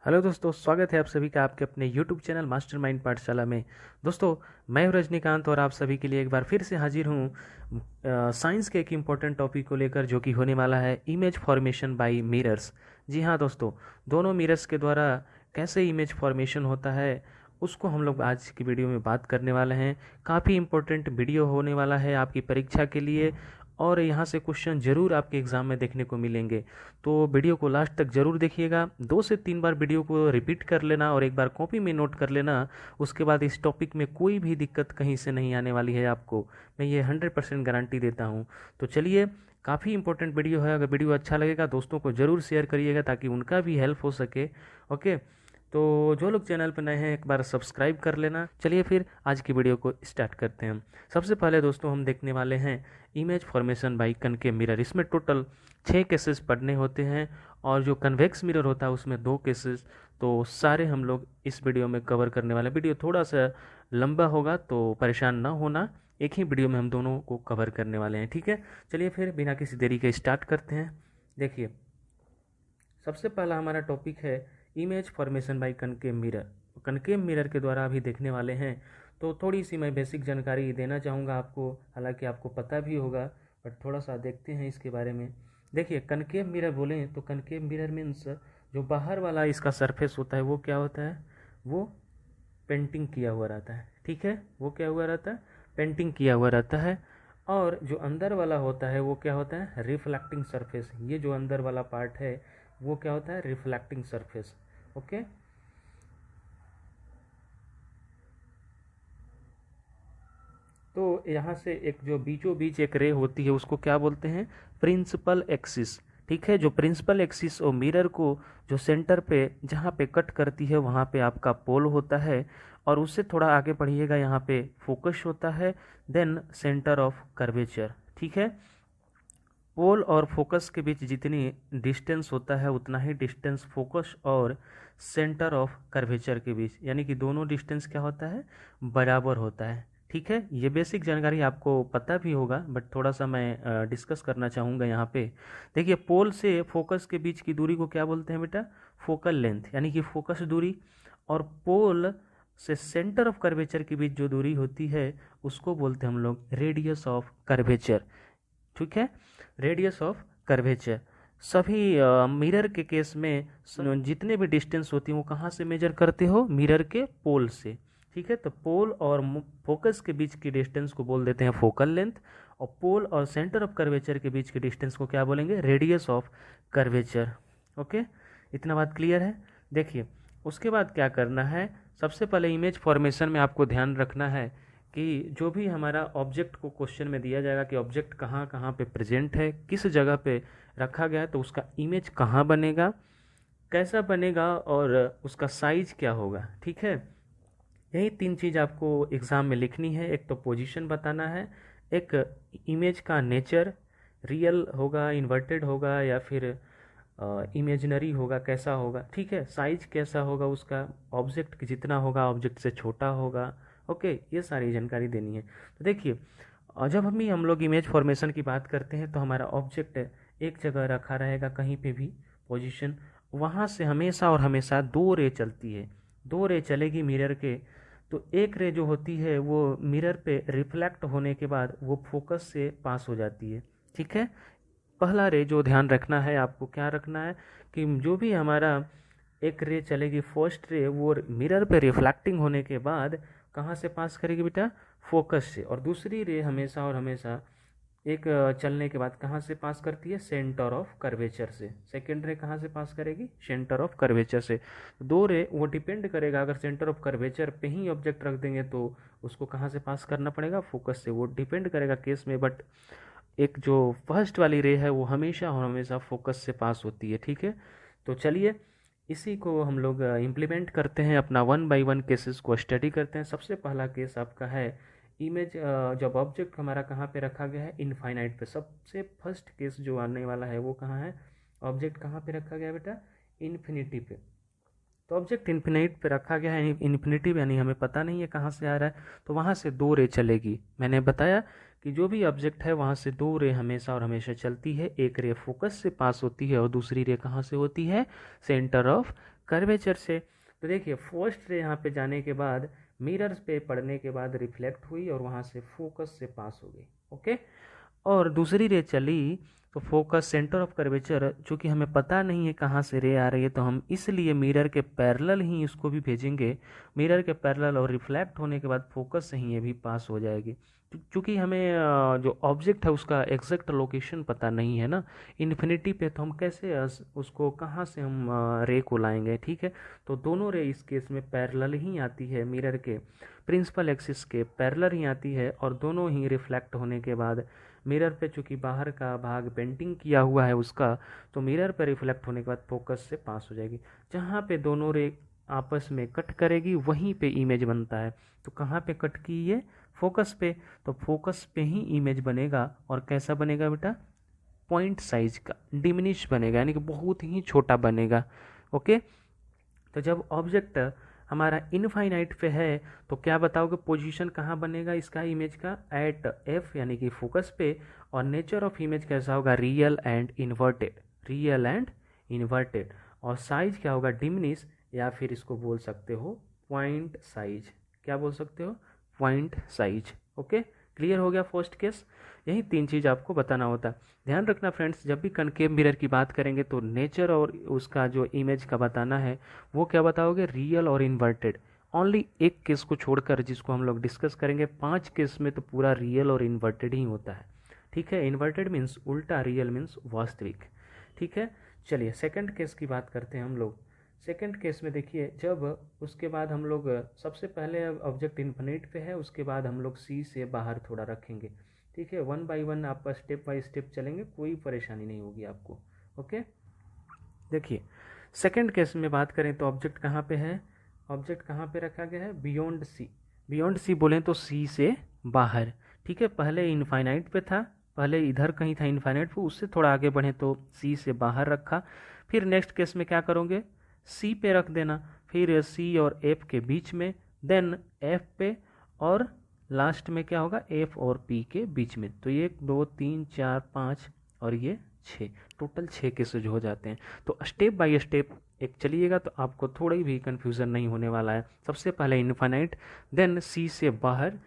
Hello दोस्तों, स्वागत है आप सभी का आपके अपने यूट्यूब चैनल मास्टरमाइंड पाठशाला में। दोस्तों, मैं हूं रजनीकांत और आप सभी के लिए एक बार फिर से हाजिर हूं साइंस के एक इम्पोर्टेंट टॉपिक को लेकर, जो कि होने वाला है इमेज फॉर्मेशन बाय मिरर्स। जी हाँ दोस्तों, दोनों मिरर्स के द्वारा कैसे इमेज फॉर्मेशन होता है उसको हम लोग आज की वीडियो में बात करने वाले हैं। काफ़ी इम्पोर्टेंट वीडियो होने वाला है आपकी परीक्षा के लिए, और यहाँ से क्वेश्चन जरूर आपके एग्ज़ाम में देखने को मिलेंगे। तो वीडियो को लास्ट तक जरूर देखिएगा। 2 से 3 बार वीडियो को रिपीट कर लेना और एक बार कॉपी में नोट कर लेना। उसके बाद इस टॉपिक में कोई भी दिक्कत कहीं से नहीं आने वाली है आपको, मैं ये 100% गारंटी देता हूँ। तो चलिए, काफ़ी इंपॉर्टेंट वीडियो है। अगर वीडियो अच्छा लगेगा दोस्तों को ज़रूर शेयर करिएगा ताकि उनका भी हेल्प हो सके। ओके, तो जो लोग चैनल पर नए हैं एक बार सब्सक्राइब कर लेना। चलिए फिर आज की वीडियो को स्टार्ट करते हैं। सबसे पहले दोस्तों हम देखने वाले हैं image formation by concave mirror. इसमें टोटल 6 केसेस पढ़ने होते हैं और जो कन्वेक्स मिरर होता है उसमें 2 केसेस। तो सारे हम लोग इस वीडियो में कवर करने वाले। वीडियो थोड़ा सा लंबा होगा तो परेशान ना होना, एक ही वीडियो में हम दोनों को कवर करने वाले हैं, ठीक है। चलिए फिर बिना किसी देरी के स्टार्ट करते हैं। देखिए, सबसे पहला हमारा टॉपिक है image formation by concave mirror. Concave mirror के द्वारा अभी देखने वाले हैं। तो थोड़ी सी मैं बेसिक जानकारी देना चाहूँगा आपको, हालांकि आपको पता भी होगा, बट थोड़ा सा देखते हैं इसके बारे में। देखिए, कनकेव मिरर बोलें तो कनकेव मिरर मीन्स जो बाहर वाला इसका सरफेस होता है वो क्या होता है, वो पेंटिंग किया हुआ रहता है, ठीक है। वो क्या हुआ रहता है, पेंटिंग किया हुआ रहता है। और जो अंदर वाला होता है वो क्या होता है, रिफ्लेक्टिंग सरफेस। ये जो अंदर वाला पार्ट है वो क्या होता है, रिफ्लेक्टिंग सरफेस। ओके, तो यहाँ से एक जो बीचों बीच एक रे होती है उसको क्या बोलते हैं, प्रिंसिपल एक्सिस, ठीक है। जो प्रिंसिपल एक्सिस और मिरर को जो सेंटर पे जहाँ पे कट करती है वहाँ पे आपका पोल होता है, और उससे थोड़ा आगे बढ़िएगा यहाँ पे फोकस होता है, देन सेंटर ऑफ कर्वेचर, ठीक है। पोल और फोकस के बीच जितनी डिस्टेंस होता है उतना ही डिस्टेंस फोकस और सेंटर ऑफ कर्वेचर के बीच, यानी कि दोनों डिस्टेंस क्या होता है, बराबर होता है, ठीक है। ये बेसिक जानकारी आपको पता भी होगा, बट थोड़ा सा मैं डिस्कस करना चाहूँगा यहाँ पे। देखिए, पोल से फोकस के बीच की दूरी को क्या बोलते हैं बेटा, फोकल लेंथ, यानी कि फोकस दूरी। और पोल से सेंटर ऑफ कर्वेचर के बीच जो दूरी होती है उसको बोलते हैं हम लोग रेडियस ऑफ कर्वेचर, ठीक है, रेडियस ऑफ कर्वेचर। सभी मिरर के केस में जितने भी डिस्टेंस होती है वो कहाँ से मेजर करते हो, मिरर के पोल से, ठीक है। तो पोल और फोकस के बीच की डिस्टेंस को बोल देते हैं फोकल लेंथ, और पोल और सेंटर ऑफ कर्वेचर के बीच की डिस्टेंस को क्या बोलेंगे, रेडियस ऑफ कर्वेचर। ओके, इतना बात क्लियर है। देखिए, उसके बाद क्या करना है, सबसे पहले इमेज फॉर्मेशन में आपको ध्यान रखना है कि जो भी हमारा ऑब्जेक्ट को क्वेश्चन में दिया जाएगा कि ऑब्जेक्ट कहाँ कहाँ पे प्रेजेंट है, किस जगह पे रखा गया है, तो उसका इमेज कहाँ बनेगा, कैसा बनेगा, और उसका साइज क्या होगा, ठीक है। यही 3 चीज़ आपको एग्ज़ाम में लिखनी है। एक तो पोजीशन बताना है, एक इमेज का नेचर, रियल होगा, इन्वर्टेड होगा, या फिर इमेजिनरी होगा, कैसा होगा, ठीक है। साइज कैसा होगा उसका, ऑब्जेक्ट जितना होगा ऑब्जेक्ट से छोटा होगा। ओके, ये सारी जानकारी देनी है। तो देखिए, जब हम लोग इमेज फॉर्मेशन की बात करते हैं तो हमारा ऑब्जेक्ट एक जगह रखा रहेगा, कहीं पे भी पोजीशन, वहाँ से हमेशा और हमेशा 2 रे चलती है। 2 रे चलेगी मिरर के। तो एक रे जो होती है वो मिरर पे रिफ्लेक्ट होने के बाद वो फोकस से पास हो जाती है, ठीक है। पहला रे जो ध्यान रखना है आपको, क्या रखना है कि जो भी हमारा एक रे चलेगी, फर्स्ट रे वो मिरर पे रिफ्लेक्टिंग होने के बाद कहाँ से पास करेगी बेटा, फोकस से। और दूसरी रे हमेशा और हमेशा एक चलने के बाद कहाँ से पास करती है, सेंटर ऑफ कर्वेचर से। सेकेंड रे कहाँ से पास करेगी, सेंटर ऑफ कर्वेचर से। 2 रे वो डिपेंड करेगा, अगर सेंटर ऑफ कर्वेचर पे ही ऑब्जेक्ट रख देंगे तो उसको कहाँ से पास करना पड़ेगा, फोकस से। वो डिपेंड करेगा केस में, बट एक जो फर्स्ट वाली रे है वो हमेशा और हमेशा फोकस से पास होती है, ठीक है। तो चलिए, इसी को हम लोग इम्प्लीमेंट करते हैं, अपना 1 बाय 1 केसेस को स्टडी करते हैं। सबसे पहला केस आपका है इमेज, जब ऑब्जेक्ट हमारा कहाँ पे रखा गया है, इनफाइनाइट पे। सबसे फर्स्ट केस जो आने वाला है वो कहाँ है, ऑब्जेक्ट कहाँ पे रखा गया है बेटा, इन्फिनिटी पे। तो ऑब्जेक्ट इन्फिनिट पे रखा गया है, इन्फिनिटी यानी हमें पता नहीं है कहाँ से आ रहा है, तो वहाँ से 2 रे चलेगी। मैंने बताया कि जो भी ऑब्जेक्ट है वहाँ से 2 रे हमेशा और हमेशा चलती है। एक रे फोकस से पास होती है और दूसरी रे कहाँ से होती है, सेंटर ऑफ कर्वेचर से। तो देखिए फर्स्ट रे यहाँ पे जाने के बाद मिरर्स पे पड़ने के बाद रिफ्लेक्ट हुई और वहाँ से फोकस से पास हो गई। ओके, और दूसरी रे चली तो फोकस सेंटर ऑफ कर्वेचर, चूँकि हमें पता नहीं है कहाँ से रे आ रही है तो हम इसलिए मिरर के पैरेलल ही इसको भी भेजेंगे, मिरर के पैरेलल, और रिफ्लेक्ट होने के बाद फोकस से ही ये भी पास हो जाएगी। चूँकि हमें जो ऑब्जेक्ट है उसका एग्जैक्ट लोकेशन पता नहीं है ना इन्फिनिटी पे, तो हम कैसे उसको कहाँ से हम रे को लाएंगे। ठीक है, तो दोनों रे इस केस में पैरेलल ही आती है, मिरर के प्रिंसिपल एक्सिस के पैरेलल ही आती है, और दोनों ही रिफ्लेक्ट होने के बाद मिरर पे चूँकि बाहर का भाग पेंटिंग किया हुआ है उसका, तो मिरर पे रिफ्लेक्ट होने के बाद फोकस से पास हो जाएगी। जहाँ पे दोनों रे आपस में कट करेगी वहीं पे इमेज बनता है। तो कहाँ पे कट की ये, फोकस पे, तो फोकस पे ही इमेज बनेगा। और कैसा बनेगा बेटा, पॉइंट साइज का डिमिनिश बनेगा, यानी कि बहुत ही छोटा बनेगा। ओके, तो जब ऑब्जेक्ट हमारा इनफाइनाइट पे है तो क्या बताओगे पोजीशन कहाँ बनेगा इसका इमेज का, एट एफ यानी कि फोकस पे। और नेचर ऑफ इमेज कैसा होगा, real and inverted, real and inverted. और साइज क्या होगा, डिमिनिश, या फिर इसको बोल सकते हो पॉइंट साइज। क्या बोल सकते हो, पॉइंट साइज। ओके, क्लियर हो गया फर्स्ट केस। यही तीन चीज़ आपको बताना होता है। ध्यान रखना फ्रेंड्स, जब भी कनकेव मिरर की बात करेंगे तो नेचर और उसका जो इमेज का बताना है वो क्या बताओगे, रियल और इन्वर्टेड। ओनली एक केस को छोड़कर जिसको हम लोग डिस्कस करेंगे, 5 केस में तो पूरा रियल और इन्वर्टेड ही होता है। ठीक है, इन्वर्टेड मीन्स उल्टा, रियल मीन्स वास्तविक। ठीक है, चलिए सेकंड केस की बात करते हैं हम लोग। सेकंड केस में देखिए, जब उसके बाद हम लोग सबसे पहले ऑब्जेक्ट इन्फिनिट पे है, उसके बाद हम लोग सी से बाहर थोड़ा रखेंगे। ठीक है, 1 बाय 1 आप स्टेप बाय स्टेप चलेंगे, कोई परेशानी नहीं होगी आपको। ओके, देखिए सेकंड केस में बात करें तो ऑब्जेक्ट कहाँ पे है, ऑब्जेक्ट कहाँ पे रखा गया है, बियॉन्ड सी। बियॉन्ड सी बोलें तो सी से बाहर। ठीक है, पहले इनफाइनाइट पे था, पहले इधर कहीं था इनफाइनाइट पे, उससे थोड़ा आगे बढ़े तो सी से बाहर रखा। फिर नेक्स्ट केस में क्या करोगे, सी पे रख देना, फिर सी और एफ के बीच में, देन एफ पे, और लास्ट में क्या होगा, एफ और पी के बीच में। तो ये 2 3 4 5 और ये 6, टोटल 6 केसेज हो जाते हैं। तो स्टेप बाय स्टेप एक चलिएगा तो आपको थोड़ी भी कन्फ्यूज़न नहीं होने वाला है। सबसे पहले इनफाइनाइट, देन सी से बाहर,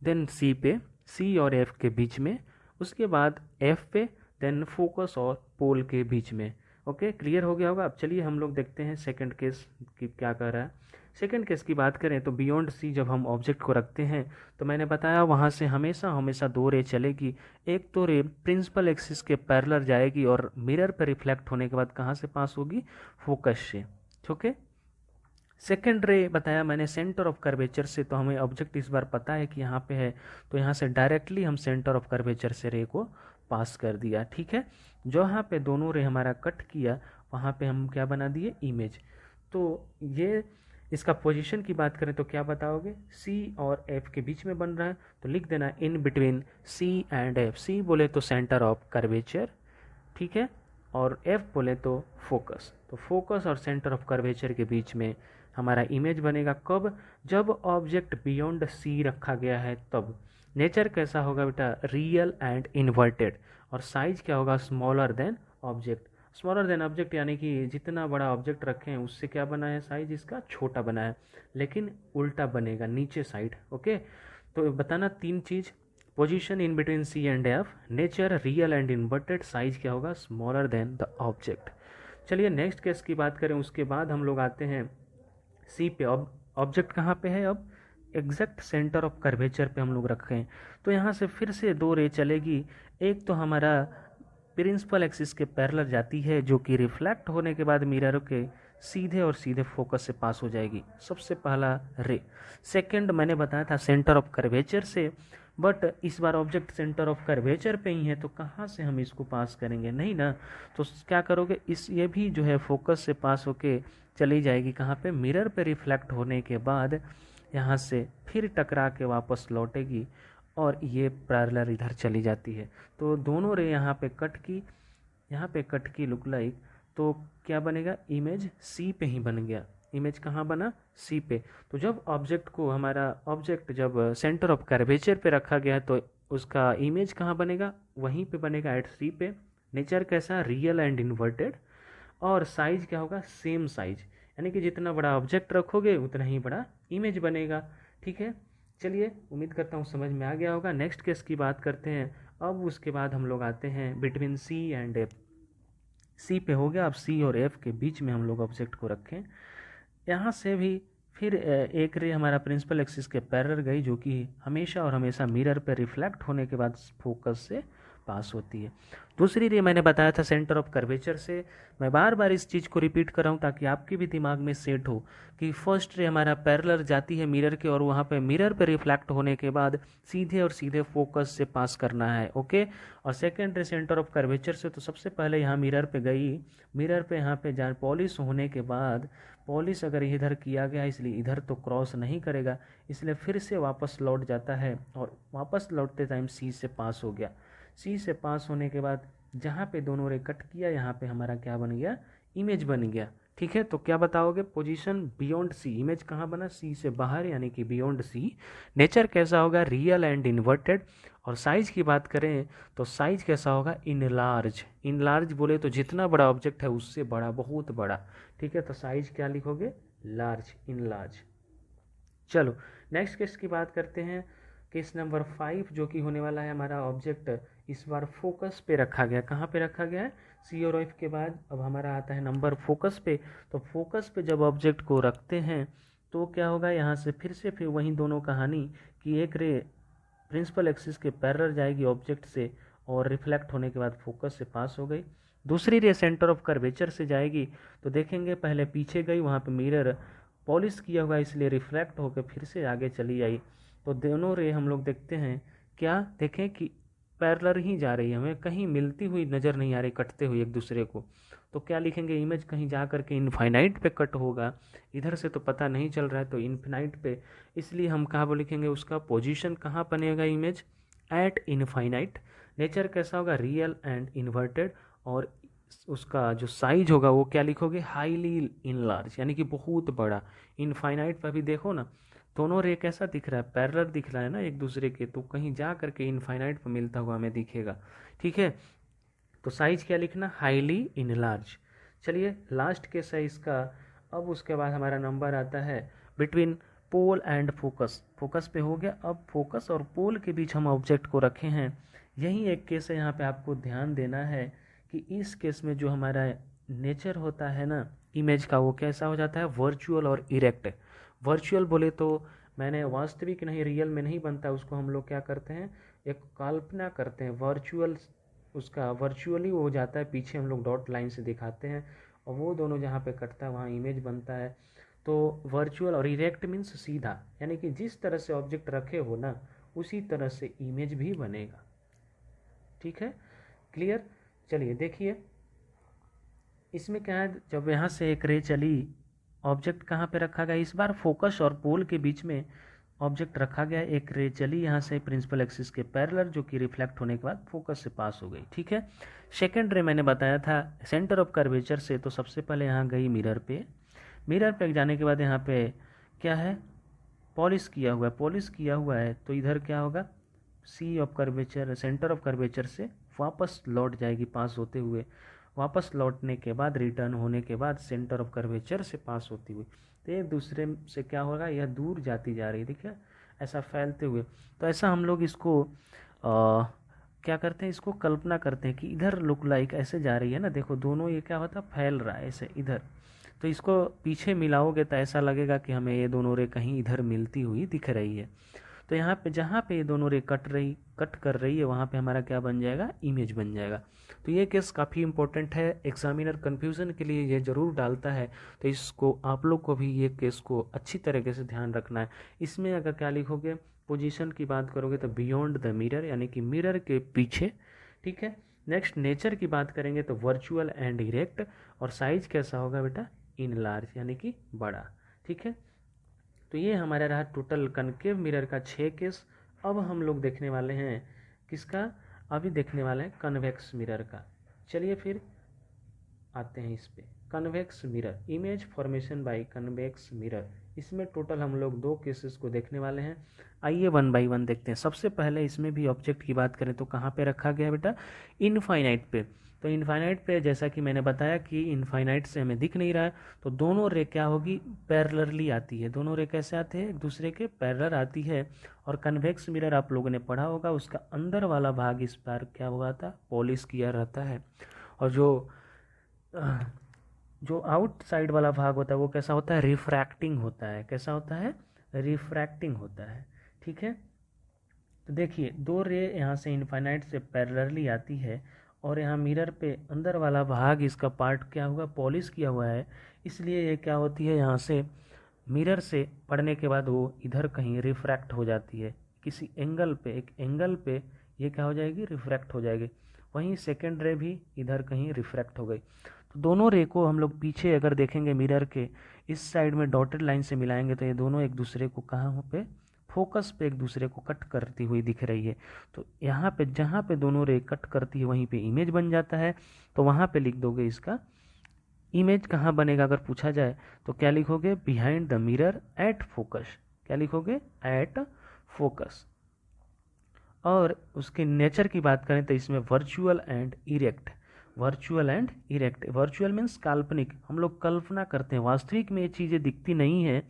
देन सी पे, सी और एफ के बीच में, उसके बाद एफ पे, देन फोकस और पोल के बीच में। ओके, क्लियर हो गया होगा। अब चलिए हम लोग देखते हैं सेकंड केस की क्या कर रहा है। सेकंड केस की बात करें तो बियॉन्ड सी जब हम ऑब्जेक्ट को रखते हैं तो मैंने बताया वहाँ से हमेशा हमेशा 2 रे चलेगी। एक तो रे प्रिंसिपल एक्सिस के पैरेलल जाएगी और मिरर पर रिफ्लेक्ट होने के बाद कहाँ से पास होगी, फोकस से। ओके, सेकेंड रे बताया मैंने सेंटर ऑफ कर्वेचर से, तो हमें ऑब्जेक्ट इस बार पता है कि यहाँ पे है, तो यहाँ से डायरेक्टली हम सेंटर ऑफ कर्वेचर से रे को पास कर दिया। ठीक है, जो यहाँ पे दोनों रे हमारा कट किया वहाँ पे हम क्या बना दिए, इमेज। तो ये इसका पोजीशन की बात करें तो क्या बताओगे, सी और एफ के बीच में बन रहा है, तो लिख देना in between C and F. C बोले तो सेंटर ऑफ कर्वेचर, ठीक है, और एफ बोले तो फोकस। तो फोकस और सेंटर ऑफ कर्वेचर के बीच में हमारा इमेज बनेगा। कब, जब ऑब्जेक्ट बियॉन्ड सी रखा गया है तब। नेचर कैसा होगा बेटा, रियल एंड इन्वर्टेड। और साइज क्या होगा, smaller then object. Smaller than object यानी कि जितना बड़ा ऑब्जेक्ट रखें उससे क्या बना है, साइज इसका छोटा बना है, लेकिन उल्टा बनेगा नीचे साइड। ओके, तो बताना 3 चीज़, position in between C and F, nature real and inverted, size क्या होगा, स्मॉलर देन द ऑब्जेक्ट। चलिए नेक्स्ट केस की बात करें, उसके बाद हम लोग आते हैं सी पे। ऑब्जेक्ट कहाँ पे है, अब एग्जैक्ट सेंटर ऑफ कर्वेचर पे हम लोग रखें, तो यहाँ से फिर से 2 रे चलेगी। एक तो हमारा प्रिंसिपल एक्सिस के पैरेलल जाती है जो कि रिफ्लेक्ट होने के बाद मिरर के सीधे और सीधे फोकस से पास हो जाएगी, सबसे पहला रे। सेकंड मैंने बताया था सेंटर ऑफ कर्वेचर से, बट इस बार ऑब्जेक्ट सेंटर ऑफ कर्वेचर पे ही है, तो कहाँ से हम इसको पास करेंगे, नहीं ना। तो क्या करोगे, इस ये भी जो है फोकस से पास होके चली जाएगी कहाँ पे, मिरर पे रिफ्लेक्ट होने के बाद यहाँ से फिर टकरा के वापस लौटेगी और ये पैरेलल इधर चली जाती है। तो दोनों रे यहाँ पे कट की, यहाँ पे कट की लुक लाइक, तो क्या बनेगा, इमेज सी पे ही बन गया। इमेज कहाँ बना, सी पे। तो जब ऑब्जेक्ट को, हमारा ऑब्जेक्ट जब सेंटर ऑफ कर्वेचर पे रखा गया है तो उसका इमेज कहाँ बनेगा, वहीं पे बनेगा, एट सी पे। नेचर कैसा, रियल एंड इन्वर्टेड। और साइज क्या होगा, सेम साइज, यानी कि जितना बड़ा ऑब्जेक्ट रखोगे उतना ही बड़ा इमेज बनेगा। ठीक है, चलिए उम्मीद करता हूँ समझ में आ गया होगा। नेक्स्ट केस की बात करते हैं। अब उसके बाद हम लोग आते हैं बिटवीन सी एंड एफ। सी पे हो गया, अब सी और एफ के बीच में हम लोग ऑब्जेक्ट को रखें। यहाँ से भी फिर एक रे हमारा प्रिंसिपल एक्सिस के पैरेलल गई, जो कि हमेशा और हमेशा मिरर पे रिफ्लेक्ट होने के बाद फोकस से पास होती है। दूसरी रे मैंने बताया था सेंटर ऑफ कर्वेचर से। मैं बार बार इस चीज़ को रिपीट कर रहा हूँ ताकि आपके भी दिमाग में सेट हो कि फर्स्ट रे हमारा पैरेलल जाती है मिरर के, और वहाँ पे मिरर पे रिफ्लेक्ट होने के बाद सीधे और सीधे फोकस से पास करना है। ओके, और सेकेंड रे सेंटर ऑफ कर्वेचर से, तो सबसे पहले यहाँ मिरर पे गई, मिरर पे यहाँ पे जहाँ पॉलिश होने के बाद, पॉलिश अगर इधर किया गया इसलिए इधर तो क्रॉस नहीं करेगा, इसलिए फिर से वापस लौट जाता है, और वापस लौटते टाइम सी से पास हो गया। सी से पास होने के बाद जहाँ पे दोनों रे कट किया, यहाँ पे हमारा क्या बन गया, इमेज बन गया। ठीक है, तो क्या बताओगे, पोजीशन बियॉन्ड सी, इमेज कहाँ बना, सी से बाहर यानी कि बियॉन्ड सी। नेचर कैसा होगा, रियल एंड इन्वर्टेड। और साइज की बात करें तो साइज कैसा होगा, इनलार्ज। इनलार्ज बोले तो जितना बड़ा ऑब्जेक्ट है उससे बड़ा, बहुत बड़ा। ठीक है, तो साइज क्या लिखोगे, लार्ज, इनलार्ज। चलो नेक्स्ट केस की बात करते हैं। केस नंबर 5 जो कि होने वाला है, हमारा ऑब्जेक्ट इस बार फोकस पे रखा गया। कहाँ पे रखा गया है, सी और एफ के बाद अब हमारा आता है नंबर फोकस पे। तो फोकस पे जब ऑब्जेक्ट को रखते हैं तो क्या होगा, यहाँ से फिर वही दोनों कहानी कि एक रे प्रिंसिपल एक्सिस के पैरेलल जाएगी ऑब्जेक्ट से, और रिफ्लेक्ट होने के बाद फोकस से पास हो गई। दूसरी रे सेंटर ऑफ कर्वेचर से जाएगी, तो देखेंगे पहले पीछे गई, वहाँ पे मिरर पॉलिश किया हुआ इसलिए रिफ्लेक्ट होकर फिर से आगे चली आई। तो दोनों रे हम लोग देखते हैं, क्या देखें कि पैरेलल ही जा रही है, हमें कहीं मिलती हुई नज़र नहीं आ रही, कटते हुए एक दूसरे को। तो क्या लिखेंगे, इमेज कहीं जा करके इनफाइनाइट पे कट होगा, इधर से तो पता नहीं चल रहा है, तो इनफाइनाइट पे, इसलिए हम कहाँ पर लिखेंगे, उसका पोजीशन कहाँ बनेगा इमेज, एट इनफाइनाइट। नेचर कैसा होगा, रियल एंड इन्वर्टेड। और उसका जो साइज होगा वो क्या लिखोगे, हाईली इनलार्ज, यानी कि बहुत बड़ा। इनफाइनाइट पर भी देखो ना, दोनों रे कैसा दिख रहा है, पैरेलल दिख रहा है ना एक दूसरे के, तो कहीं जा करके इनफाइनाइट पर मिलता हुआ हमें दिखेगा। ठीक है, तो साइज क्या लिखना, हाईली इनलार्ज। चलिए लास्ट केस है इसका। अब उसके बाद हमारा नंबर आता है between pole and focus. Focus पे हो गया, अब फोकस और पोल के बीच हम ऑब्जेक्ट को रखे हैं। यही एक केस है, यहाँ पे आपको ध्यान देना है कि इस केस में जो हमारा नेचर होता है ना इमेज का, वो कैसा हो जाता है, वर्चुअल और इरेक्ट। वर्चुअल बोले तो मैंने वास्तविक नहीं, रियल में नहीं बनता, उसको हम लोग क्या करते हैं, एक कल्पना करते हैं। वर्चुअल उसका वर्चुअली हो जाता है, पीछे हम लोग डॉट लाइन से दिखाते हैं, और वो दोनों जहाँ पे कटता है वहाँ इमेज बनता है। तो वर्चुअल और इरेक्ट मीन्स सीधा, यानी कि जिस तरह से ऑब्जेक्ट रखे हो ना उसी तरह से इमेज भी बनेगा। ठीक है, क्लियर। चलिए देखिए इसमें क्या है, जब यहाँ से एक रे चली, ऑब्जेक्ट कहाँ पे रखा गया, इस बार फोकस और पोल के बीच में ऑब्जेक्ट रखा गया। एक रे चली यहाँ से प्रिंसिपल एक्सिस के पैरेलल, जो कि रिफ्लेक्ट होने के बाद फोकस से पास हो गई। ठीक है, सेकेंड रे मैंने बताया था सेंटर ऑफ कर्वेचर से, तो सबसे पहले यहाँ गई मिरर पे। मिरर पे जाने के बाद यहाँ पे क्या है, पॉलिश किया हुआ है, पॉलिश किया हुआ है, तो इधर क्या होगा, C of curvature, centre of curvature से वापस लौट जाएगी पास होते हुए। वापस लौटने के बाद, रिटर्न होने के बाद सेंटर ऑफ कर्वेचर से पास होती हुई, तो एक दूसरे से क्या होगा, यह दूर जाती जा रही है, देखिए ऐसा फैलते हुए। तो ऐसा हम लोग इसको क्या करते हैं, इसको कल्पना करते हैं कि इधर लुक लाइक ऐसे जा रही है ना, देखो दोनों ये क्या होता है, फैल रहा है ऐसे इधर। तो इसको पीछे मिलाओगे तो ऐसा लगेगा कि हमें ये दोनों रे कहीं इधर मिलती हुई दिख रही है। तो यहाँ पे जहाँ पे ये दोनों रे कट कर रही है वहाँ पे हमारा क्या बन जाएगा, इमेज बन जाएगा। तो ये केस काफ़ी इंपॉर्टेंट है, एग्जामिनर कन्फ्यूज़न के लिए ये ज़रूर डालता है, तो इसको आप लोग को भी ये केस को अच्छी तरीके से ध्यान रखना है। इसमें अगर क्या लिखोगे, पोजीशन की बात करोगे तो बियॉन्ड द मिरर, यानी कि मिरर के पीछे। ठीक है, नेक्स्ट नेचर की बात करेंगे तो वर्चुअल एंड इरेक्ट, और साइज कैसा होगा बेटा, इन लार्ज, यानी कि बड़ा। ठीक है, तो ये हमारा रहा टोटल कनकेव मिरर का 6 केस। अब हम लोग देखने वाले हैं किसका, अभी देखने वाले हैं कन्वेक्स मिरर का। चलिए फिर आते हैं इस पे, convex mirror, image formation by convex mirror. इसमें टोटल हम लोग 2 केसेस को देखने वाले हैं। आइए 1 बाय 1 देखते हैं। सबसे पहले इसमें भी ऑब्जेक्ट की बात करें तो कहाँ पे रखा गया बेटा, इनफाइनाइट पे। तो इनफाइनाइट पे जैसा कि मैंने बताया कि इनफाइनाइट से हमें दिख नहीं रहा है, तो दोनों रे क्या होगी, पैरेलली आती है। दोनों रे कैसे आते हैं, एक दूसरे के पैरेलल आती है। और कन्वेक्स मिरर आप लोगों ने पढ़ा होगा, उसका अंदर वाला भाग इस बार क्या हुआ था, पॉलिश किया रहता है। और जो आउटसाइड वाला भाग होता है वो कैसा होता है, रिफ्रैक्टिंग होता है। कैसा होता है, रिफ्रैक्टिंग होता है। ठीक है, तो देखिए दो रे यहाँ से इनफाइनाइट से पैरेलली आती है, और यहाँ मिरर पे अंदर वाला भाग इसका पार्ट क्या हुआ, पॉलिश किया हुआ है, इसलिए ये क्या होती है, यहाँ से मिरर से पड़ने के बाद वो इधर कहीं रिफ्रैक्ट हो जाती है किसी एंगल पे, एक एंगल पे ये क्या हो जाएगी, रिफ्रैक्ट हो जाएगी। वहीं सेकेंड रे भी इधर कहीं रिफ्रैक्ट हो गई। तो दोनों रे को हम लोग पीछे अगर देखेंगे मिरर के इस साइड में डॉटेड लाइन से मिलाएंगे, तो ये दोनों एक दूसरे को कहाँ पे, फोकस पे एक दूसरे को कट करती हुई दिख रही है। तो यहाँ पे जहाँ पे दोनों रे कट करती है वहीं पे इमेज बन जाता है। तो वहाँ पे लिख दोगे इसका इमेज कहाँ बनेगा, अगर पूछा जाए तो क्या लिखोगे, behind the mirror at focus. क्या लिखोगे, एट फोकस। और उसके नेचर की बात करें तो इसमें virtual and erect. Virtual and erect, virtual means काल्पनिक, हम लोग कल्पना करते हैं, वास्तविक में ये चीज़ें दिखती नहीं है।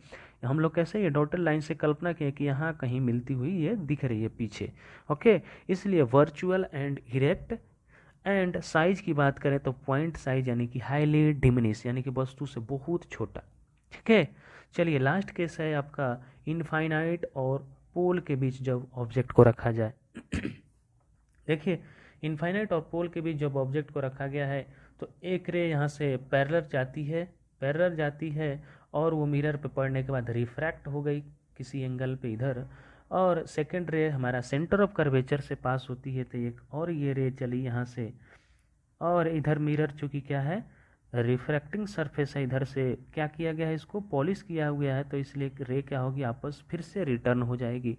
हम लोग कैसे ये डॉटेड लाइन से कल्पना किए कि यहाँ कहीं मिलती हुई ये दिख रही है पीछे। ओके, इसलिए virtual and erect. And size की बात करें तो पॉइंट साइज यानी कि हाईली डिमिनिश, यानी कि वस्तु से बहुत छोटा। ठीक है, चलिए लास्ट केस है आपका इनफाइनाइट और पोल के बीच जब ऑब्जेक्ट को रखा जाए। देखिए इनफाइनाइट और पोल के बीच जब ऑब्जेक्ट को रखा गया है तो एक रे यहाँ से पैरेलल जाती है और वो मिरर पे पड़ने के बाद रिफ्रैक्ट हो गई किसी एंगल पे इधर, और सेकेंड रे हमारा सेंटर ऑफ कर्वेचर से पास होती है, तो एक और ये रे चली यहाँ से, और इधर मिरर चूँकि क्या है, रिफ्रैक्टिंग सरफेस है, इधर से क्या किया गया है, इसको पॉलिश किया गया है, तो इसलिए रे क्या होगी, आपस फिर से रिटर्न हो जाएगी।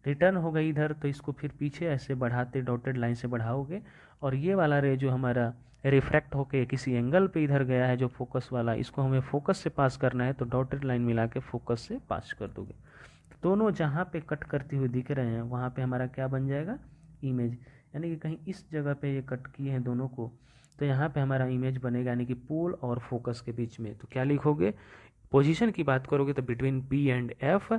रिटर्न हो गई इधर, तो इसको फिर पीछे ऐसे बढ़ाते डॉटेड लाइन से बढ़ाओगे, और ये वाला रे जो हमारा रिफ्रैक्ट होके किसी एंगल पे इधर गया है जो फोकस वाला, इसको हमें फोकस से पास करना है, तो डॉटेड लाइन मिला के फोकस से पास कर दोगे। दोनों जहाँ पे कट करती हुई दिख रहे हैं वहाँ पे हमारा क्या बन जाएगा, इमेज। यानी कि कहीं इस जगह पे ये कट किए हैं दोनों को, तो यहाँ पे हमारा इमेज बनेगा, यानी कि पोल और फोकस के बीच में। तो क्या लिखोगे, पोजीशन की बात करोगे तो between P and F.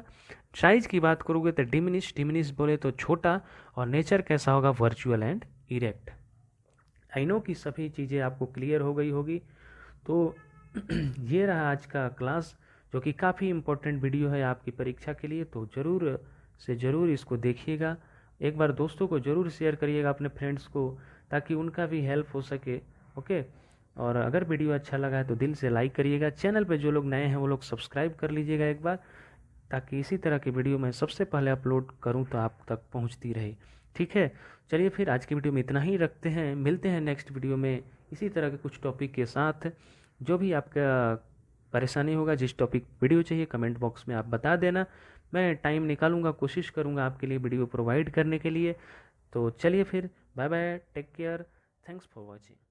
Size की बात करोगे तो डिमिनिश बोले तो छोटा, और नेचर कैसा होगा, virtual and erect. I know कि सभी चीज़ें आपको क्लियर हो गई होगी। तो ये रहा आज का क्लास, जो कि काफ़ी इम्पोर्टेंट वीडियो है आपकी परीक्षा के लिए। तो ज़रूर से ज़रूर इसको देखिएगा, एक बार दोस्तों को ज़रूर शेयर करिएगा, अपने फ्रेंड्स को, ताकि उनका भी हेल्प हो सके। ओके, और अगर वीडियो अच्छा लगा है तो दिल से लाइक करिएगा। चैनल पे जो लोग नए हैं वो लोग सब्सक्राइब कर लीजिएगा एक बार, ताकि इसी तरह की वीडियो मैं सबसे पहले अपलोड करूं तो आप तक पहुंचती रहे। ठीक है, चलिए फिर आज की वीडियो में इतना ही रखते हैं, मिलते हैं नेक्स्ट वीडियो में इसी तरह के कुछ टॉपिक के साथ। जो भी आपका परेशानी होगा, जिस टॉपिक वीडियो चाहिए कमेंट बॉक्स में आप बता देना, मैं टाइम निकालूंगा, कोशिश करूंगा आपके लिए वीडियो प्रोवाइड करने के लिए। तो चलिए फिर, bye bye, take care, thanks for watching.